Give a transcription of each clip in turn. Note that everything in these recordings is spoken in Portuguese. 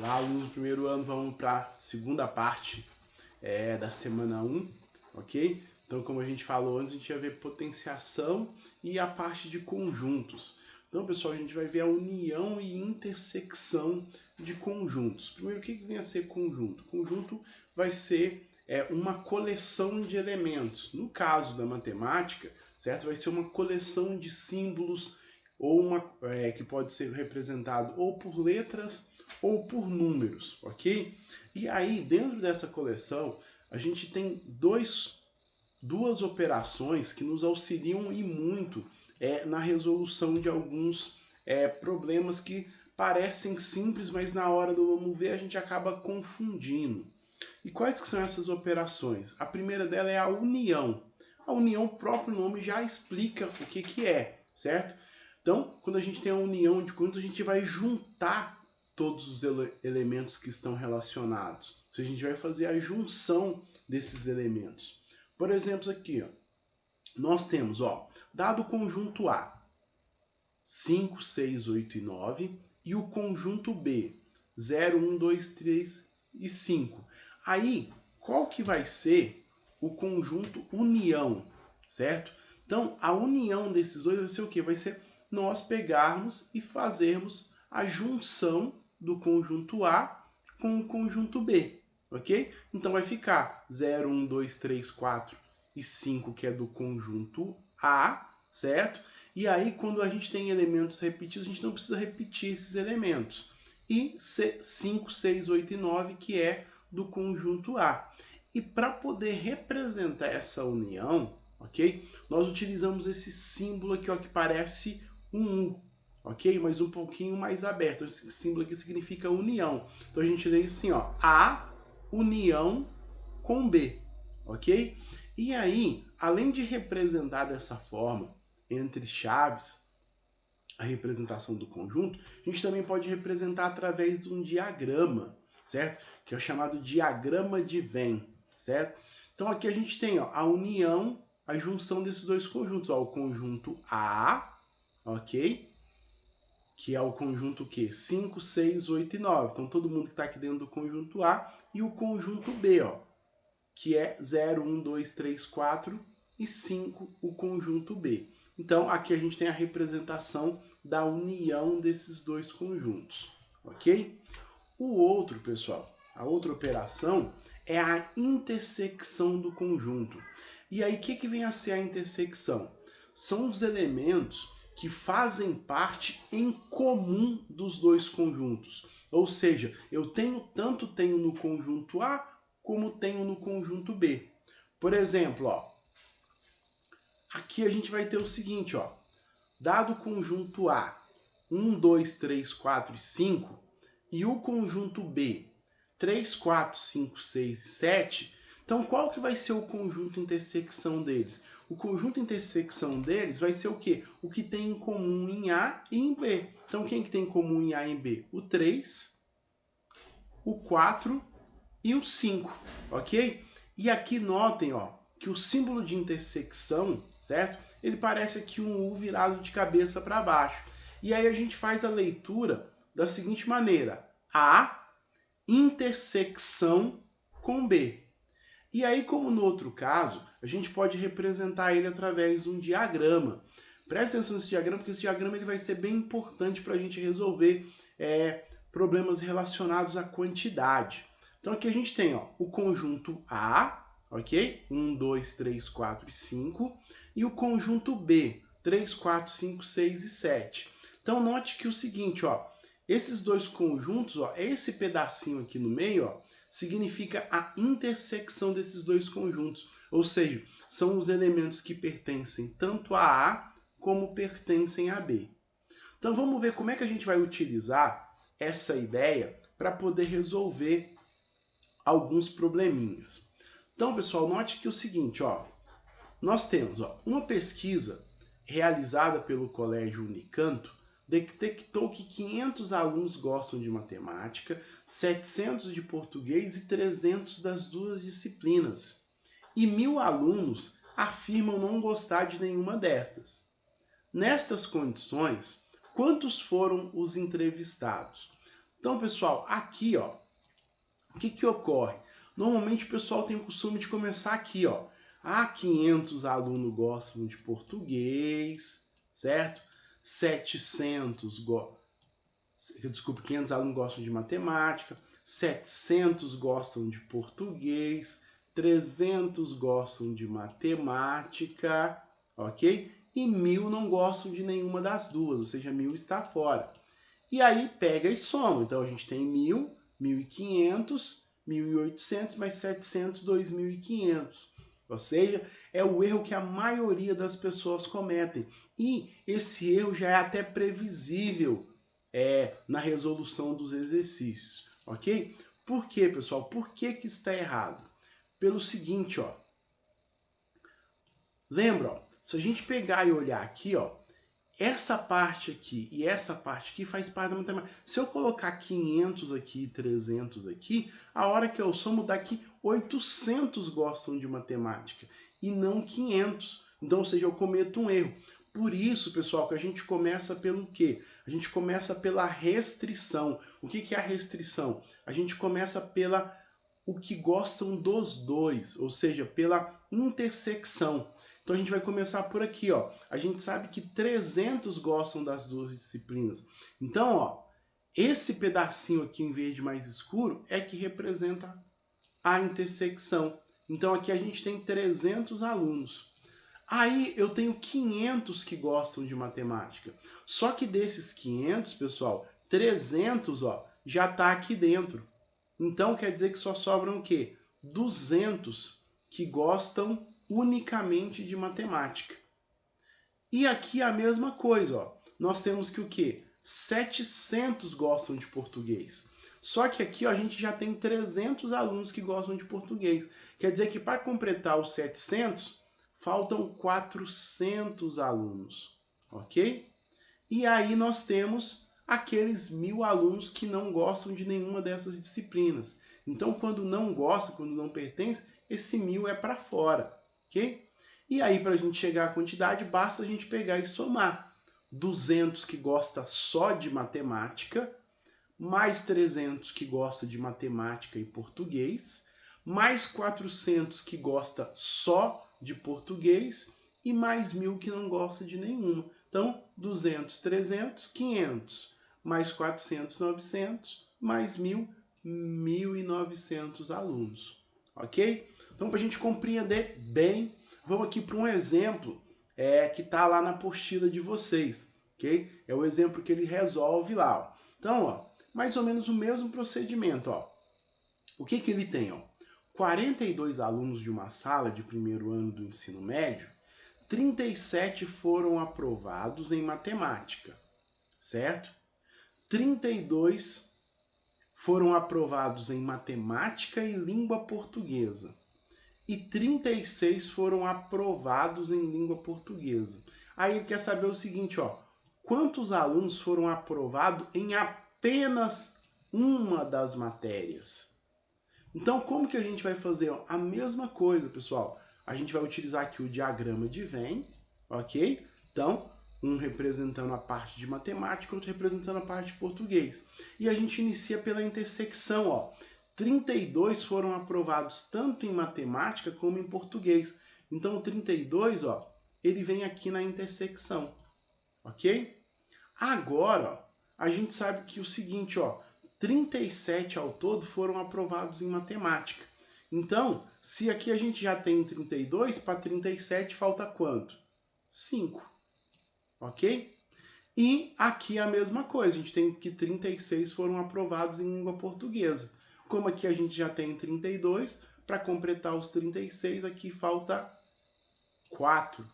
Olá, alunos do primeiro ano, vamos para a segunda parte da semana 1, ok? Então, como a gente falou antes, a gente vai ver potenciação e a parte de conjuntos. Então, pessoal, a gente vai ver a união e intersecção de conjuntos. Primeiro, o que vem a ser conjunto? Conjunto vai ser uma coleção de elementos. No caso da matemática, certo? Vai ser uma coleção de símbolos ou que pode ser representado ou por letras ou por números, ok? E aí, dentro dessa coleção, a gente tem duas operações que nos auxiliam e muito na resolução de alguns problemas que parecem simples, mas na hora do vamos ver a gente acaba confundindo. E quais que são essas operações? A primeira dela é a união. A união, o próprio nome já explica o que é, certo? Então, quando a gente tem a união de conjuntos, a gente vai juntar todos os elementos que estão relacionados. Ou seja, a gente vai fazer a junção desses elementos. Por exemplo, aqui, ó, nós temos, dado o conjunto A, 5, 6, 8 e 9, e o conjunto B, 0, 1, 2, 3 e 5. Aí, qual que vai ser o conjunto união, certo? Então, a união desses dois vai ser o quê? Vai ser nós pegarmos e fazermos a junção do conjunto A com o conjunto B, ok? Então vai ficar 0, 1, 2, 3, 4 e 5, que é do conjunto A, certo? E aí, quando a gente tem elementos repetidos, a gente não precisa repetir esses elementos. E 5, 6, 8 e 9, que é do conjunto A. E para poder representar essa união, ok? Nós utilizamos esse símbolo aqui, ó, que parece um U, ok? Mas um pouquinho mais aberto. Esse símbolo aqui significa união. Então a gente lê assim, ó, A união com B, ok? E aí, além de representar dessa forma, entre chaves, a representação do conjunto, a gente também pode representar através de um diagrama, certo? Que é o chamado diagrama de Venn, certo? Então aqui a gente tem, ó, a união, a junção desses dois conjuntos, ó, o conjunto A, ok? Que é o conjunto que 5, 6, 8 e 9. Então todo mundo que está aqui dentro do conjunto A, e o conjunto B, ó, que é 0, 1, 2, 3, 4 e 5, o conjunto B. Então aqui a gente tem a representação da união desses dois conjuntos, ok? O outro, pessoal, a outra operação é a intersecção do conjunto. E aí o que vem a ser a intersecção? São os elementos que fazem parte em comum dos dois conjuntos. Ou seja, eu tenho no conjunto A como tenho no conjunto B. Por exemplo, ó, aqui a gente vai ter o seguinte, ó, dado o conjunto A 1, 2, 3, 4 e 5 e o conjunto B 3, 4, 5, 6 e 7, então qual que vai ser o conjunto intersecção deles? O conjunto intersecção deles vai ser o quê? O que tem em comum em A e em B. Então quem que tem em comum em A e em B? O 3, o 4 e o 5, ok? E aqui notem, ó, que o símbolo de intersecção, certo? Ele parece aqui um U virado de cabeça para baixo. E aí a gente faz a leitura da seguinte maneira: A intersecção com B. E aí, como no outro caso, a gente pode representar ele através de um diagrama. Presta atenção nesse diagrama, porque esse diagrama ele vai ser bem importante para a gente resolver problemas relacionados à quantidade. Então aqui a gente tem, ó, o conjunto A, ok? 1, 2, 3, 4 e 5. E o conjunto B, 3, 4, 5, 6 e 7. Então note que o seguinte, ó, esses dois conjuntos, ó, esse pedacinho aqui no meio, ó, significa a intersecção desses dois conjuntos. Ou seja, são os elementos que pertencem tanto a A como pertencem a B. Então vamos ver como é que a gente vai utilizar essa ideia para poder resolver alguns probleminhas. Então, pessoal, note que é o seguinte, ó, nós temos, ó, uma pesquisa realizada pelo Colégio Unicanto detectou que 500 alunos gostam de matemática, 700 de português e 300 das duas disciplinas. E 1.000 alunos afirmam não gostar de nenhuma destas. Nestas condições, quantos foram os entrevistados? Então, pessoal, aqui, ó, o que ocorre? Normalmente o pessoal tem o costume de começar aqui, ó. 500 alunos gostam de português, certo? 500 alunos gostam de matemática, 700 gostam de português, 300 gostam de matemática, ok? E 1000 não gostam de nenhuma das duas, ou seja, 1000 está fora. E aí pega e soma. Então a gente tem 1000, 1500, 1800 mais 700, 2500. Ou seja, é o erro que a maioria das pessoas cometem. E esse erro já é até previsível na resolução dos exercícios. Ok? Por quê, pessoal? Por que está errado? Pelo seguinte, ó. Lembra, ó, se a gente pegar e olhar aqui, ó, essa parte aqui e essa parte aqui faz parte da matemática. Se eu colocar 500 aqui e 300 aqui, a hora que eu somo daqui, 800 gostam de matemática e não 500. Então, ou seja, eu cometo um erro. Por isso, pessoal, que a gente começa pelo quê? A gente começa pela restrição. O que é a restrição? A gente começa pela o que gostam dos dois, ou seja, pela intersecção. Então a gente vai começar por aqui, ó. A gente sabe que 300 gostam das duas disciplinas. Então, ó, esse pedacinho aqui em verde mais escuro é que representa a intersecção. Então aqui a gente tem 300 alunos. Aí eu tenho 500 que gostam de matemática. Só que desses 500, pessoal, 300, ó, já está aqui dentro. Então quer dizer que só sobram o quê? 200 que gostam unicamente de matemática. E aqui a mesma coisa, ó. Nós temos que o quê? 700 gostam de português. Só que aqui ó, a gente já tem 300 alunos que gostam de português. Quer dizer que para completar os 700, faltam 400 alunos, ok? E aí nós temos aqueles 1000 alunos que não gostam de nenhuma dessas disciplinas. Então, quando não gosta, quando não pertence, esse 1000 é para fora. Okay? E aí, para a gente chegar à quantidade, basta a gente pegar e somar 200 que gosta só de matemática, mais 300 que gosta de matemática e português, mais 400 que gosta só de português e mais 1000 que não gosta de nenhuma. Então, 200, 300, 500, mais 400, 900, mais 1000, 1900 alunos. Ok? Então, para a gente compreender bem, vamos aqui para um exemplo que está lá na apostila de vocês. Okay? É o exemplo que ele resolve lá. Ó. Então, ó, mais ou menos o mesmo procedimento. Ó. O que ele tem? Ó? 42 alunos de uma sala de primeiro ano do ensino médio, 37 foram aprovados em matemática, certo? 32 foram aprovados em matemática e língua portuguesa. E 36 foram aprovados em língua portuguesa. Aí ele quer saber o seguinte, ó, quantos alunos foram aprovados em apenas uma das matérias? Então, como que a gente vai fazer? Ó, a mesma coisa, pessoal. A gente vai utilizar aqui o diagrama de Venn, ok? Então, um representando a parte de matemática, outro representando a parte de português. E a gente inicia pela intersecção, ó. 32 foram aprovados tanto em matemática como em português. Então, o 32, ó, ele vem aqui na intersecção, ok? Agora, ó, a gente sabe que o seguinte, ó, 37 ao todo foram aprovados em matemática. Então, se aqui a gente já tem 32, para 37 falta quanto? 5, ok? E aqui a mesma coisa, a gente tem que 36 foram aprovados em língua portuguesa. Como aqui a gente já tem 32, para completar os 36, aqui falta 4,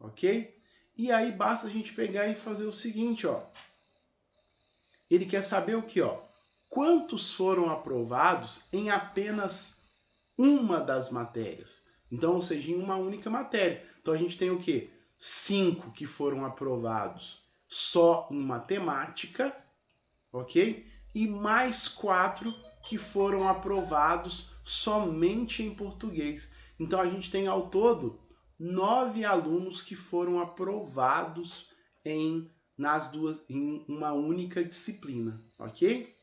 ok? E aí basta a gente pegar e fazer o seguinte, ó. Ele quer saber o que, ó? Quantos foram aprovados em apenas uma das matérias? Então, ou seja, em uma única matéria. Então, a gente tem o quê? 5 que foram aprovados só em matemática, ok? E mais 4 que foram aprovados somente em português. Então, a gente tem ao todo 9 alunos que foram aprovados em uma única disciplina, ok?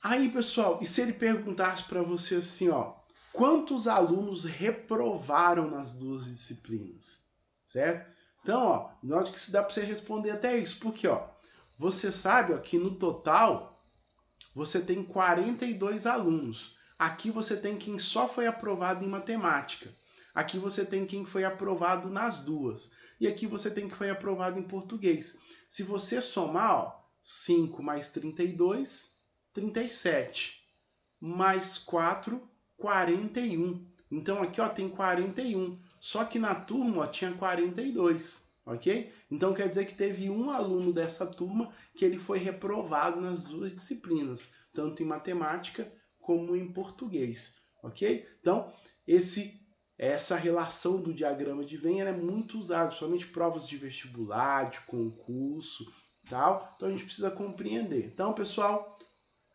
Aí, pessoal, e se ele perguntasse para você assim, ó, quantos alunos reprovaram nas duas disciplinas, certo? Então, ó, note que isso dá para você responder até isso, porque, ó, você sabe, ó, que no total você tem 42 alunos. Aqui você tem quem só foi aprovado em matemática. Aqui você tem quem foi aprovado nas duas. E aqui você tem quem foi aprovado em português. Se você somar, ó, 5 mais 32, 37. Mais 4, 41. Então aqui, ó, tem 41. Só que na turma, ó, tinha 42. Ok? Então quer dizer que teve um aluno dessa turma que ele foi reprovado nas duas disciplinas, tanto em matemática como em português. Ok? Então, essa relação do diagrama de Venn é muito usada, somente provas de vestibular, de concurso, tal. Então a gente precisa compreender. Então, pessoal,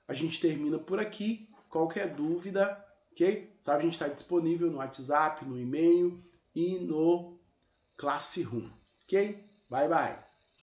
a gente termina por aqui. Qualquer dúvida, ok? Sabe, a gente está disponível no WhatsApp, no e-mail e no Classroom, ok? Bye, bye!